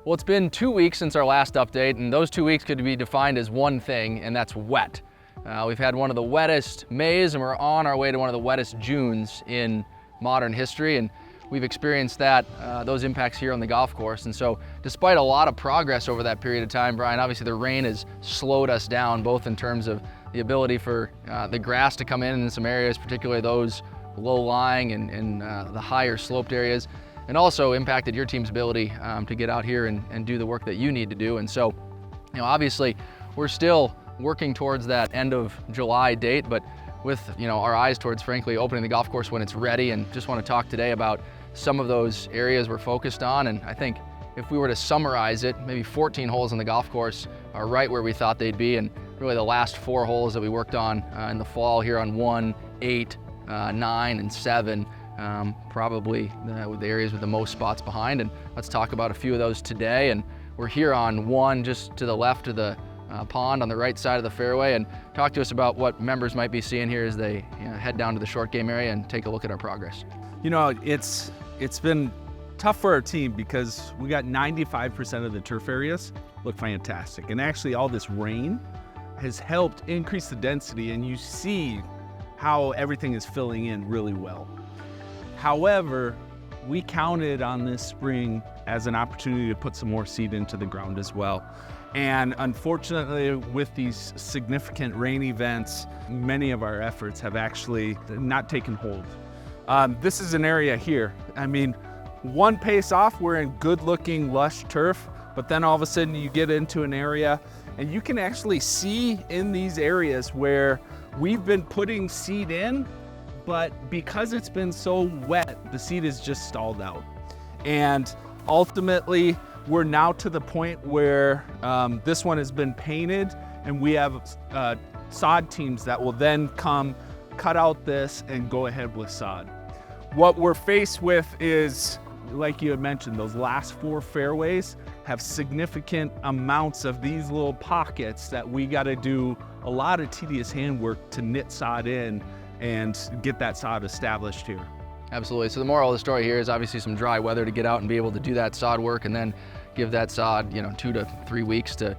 Well, it's been 2 weeks since our last update, and those 2 weeks could be defined as one thing, and that's wet. We've had one of the wettest Mays, and we're on our way to one of the wettest Junes in modern history, and we've experienced those impacts here on the golf course. And so despite a lot of progress over that period of time, Brian, obviously the rain has slowed us down, both in terms of the ability for the grass to come in some areas, particularly those low-lying and the higher sloped areas, and also impacted your team's ability to get out here and do the work that you need to do. And so, obviously we're still working towards that end of July date, but with our eyes towards, frankly, opening the golf course when it's ready. And just want to talk today about some of those areas we're focused on. And I think if we were to summarize it, maybe 14 holes on the golf course are right where we thought they'd be, and really the last 4 holes that we worked on in the fall here on 1, 8, 9, and 7, probably with the areas with the most spots behind. And let's talk about a few of those today. And we're here on 1, just to the left of the pond on the right side of the fairway, and talk to us about what members might be seeing here as they head down to the short game area and take a look at our progress. It's been tough for our team because we got 95% of the turf areas look fantastic, and actually all this rain has helped increase the density, and you see how everything is filling in really well. However, we counted on this spring as an opportunity to put some more seed into the ground as well. And unfortunately, with these significant rain events, many of our efforts have actually not taken hold. This is an area here. I mean, one pace off, we're in good looking lush turf, but then all of a sudden you get into an area and you can actually see in these areas where we've been putting seed in, but because it's been so wet, the seed is just stalled out. And ultimately, we're now to the point where this one has been painted, and we have sod teams that will then come cut out this and go ahead with sod. What we're faced with is, like you had mentioned, those last 4 fairways have significant amounts of these little pockets that we got to do a lot of tedious handwork to knit sod in and get that sod established here. Absolutely. So the moral of the story here is obviously some dry weather to get out and be able to do that sod work, and then give that sod 2 to 3 weeks to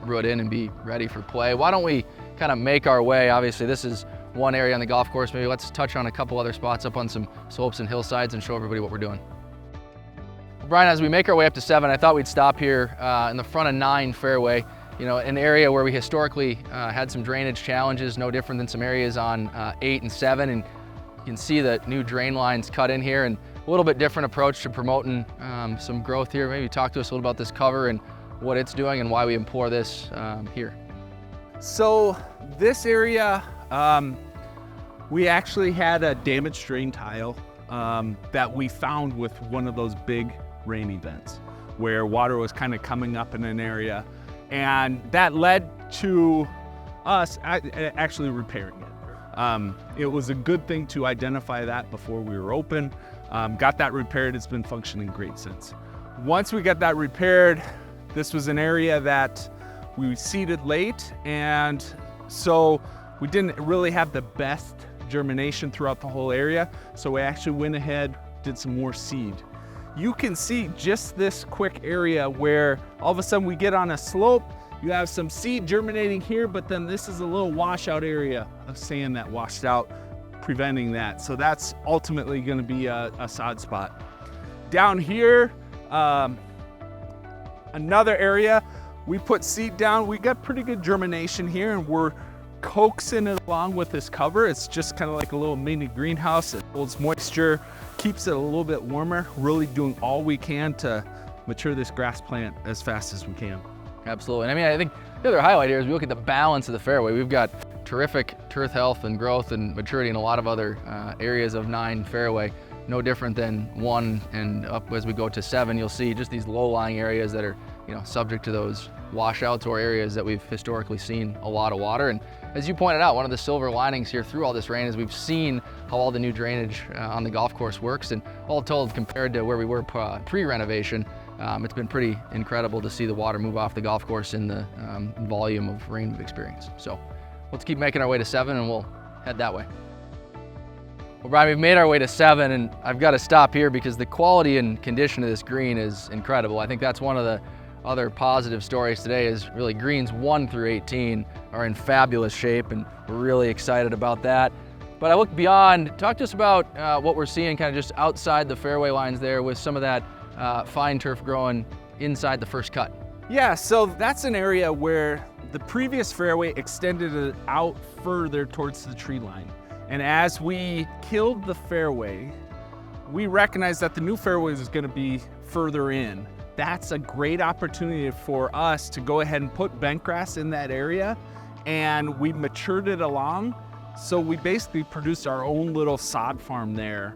root in and be ready for play. Why don't we kind of make our way? Obviously this is one area on the golf course. Maybe let's touch on a couple other spots up on some slopes and hillsides and show everybody what we're doing. Brian, as we make our way up to 7, I thought we'd stop here in the front of 9 fairway, an area where we historically had some drainage challenges, no different than some areas on 8 and 7. And you can see the new drain lines cut in here, and a little bit different approach to promoting some growth here. Maybe talk to us a little about this cover and what it's doing and why we implore this here. So this area, we actually had a damaged drain tile that we found with one of those big rain events where water was kind of coming up in an area, and that led to us actually repairing it. It was a good thing to identify that before we were open. Got that repaired. It's been functioning great since. Once we got that repaired, this was an area that we seeded late, and so we didn't really have the best germination throughout the whole area. So we actually went ahead, did some more seed. You can see just this quick area where all of a sudden we get on a slope, you have some seed germinating here, but then this is a little washout area of sand that washed out, preventing that. So that's ultimately going to be a sod spot. Down here, another area, we put seed down. We got pretty good germination here, and we're coaxing it along with this cover. It's just kind of like a little mini greenhouse. It holds moisture, keeps it a little bit warmer, really doing all we can to mature this grass plant as fast as we can. Absolutely. And I mean, I think the other highlight here is we look at the balance of the fairway. We've got terrific turf health and growth and maturity in a lot of other areas of 9 fairway. No different than 1, and up as we go to 7, you'll see just these low-lying areas that are subject to those washouts, or areas that we've historically seen a lot of water. And as you pointed out, one of the silver linings here through all this rain is we've seen how all the new drainage on the golf course works. And all told, compared to where we were pre-renovation, it's been pretty incredible to see the water move off the golf course in the volume of rain we've experienced. So let's keep making our way to 7, and we'll head that way. Well, Brian, we've made our way to 7, and I've got to stop here because the quality and condition of this green is incredible. I think that's one of the other positive stories today is really greens 1 through 18 are in fabulous shape, and we're really excited about that. But I look beyond, talk to us about what we're seeing kind of just outside the fairway lines there with some of that fine turf growing inside the first cut. Yeah, so that's an area where the previous fairway extended it out further towards the tree line. And as we killed the fairway, we recognized that the new fairway is going to be further in. That's a great opportunity for us to go ahead and put bent grass in that area, and we matured it along. So we basically produced our own little sod farm there.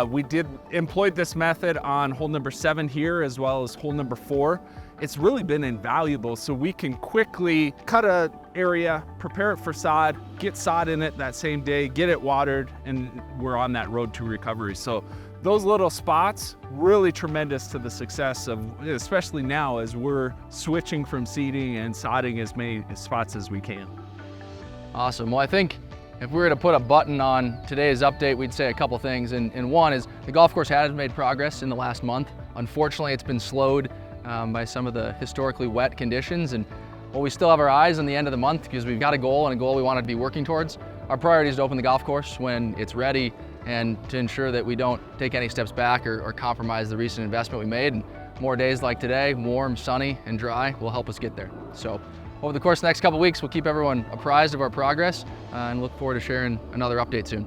We employed this method on hole number 7 here as well as hole number 4. It's really been invaluable, so we can quickly cut an area, prepare it for sod, get sod in it that same day, get it watered, and we're on that road to recovery. So those little spots, really tremendous to the success of, especially now as we're switching from seeding and sodding as many spots as we can. Awesome. Well, I think if we were to put a button on today's update, we'd say a couple things. And one is the golf course has made progress in the last month. Unfortunately, it's been slowed by some of the historically wet conditions. And while we still have our eyes on the end of the month because we've got a goal and a goal we want to be working towards, our priority is to open the golf course when it's ready and to ensure that we don't take any steps back or compromise the recent investment we made. And more days like today, warm, sunny, and dry, will help us get there. So over the course of the next couple weeks, we'll keep everyone apprised of our progress and look forward to sharing another update soon.